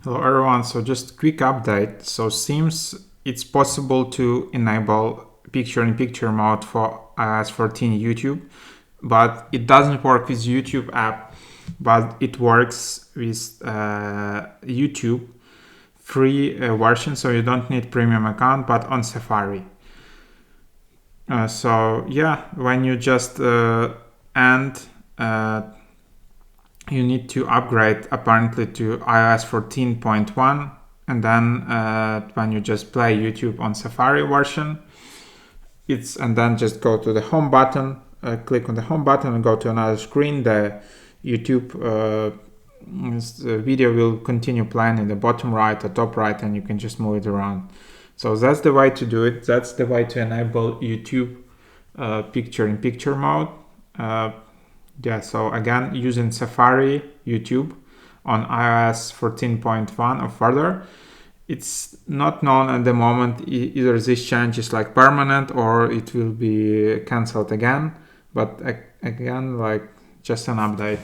Hello everyone, so just quick update. So seems it's possible to enable picture-in-picture mode for iOS 14 YouTube, but it doesn't work with YouTube app, but it works with YouTube free version, so you don't need premium account, but on Safari. So yeah, when you just you need to upgrade apparently to iOS 14.1, and then when you just play YouTube on Safari version, and then just go to the home button, click on the home button and go to another screen. The YouTube video will continue playing in the bottom right or top right, and you can just move it around. So that's the way to do it. That's the way to enable YouTube picture-in-picture mode. Yeah, so again, using Safari YouTube on iOS 14.1 or further. It's not known at the moment either this change is like permanent or it will be cancelled again. But again, like just an update.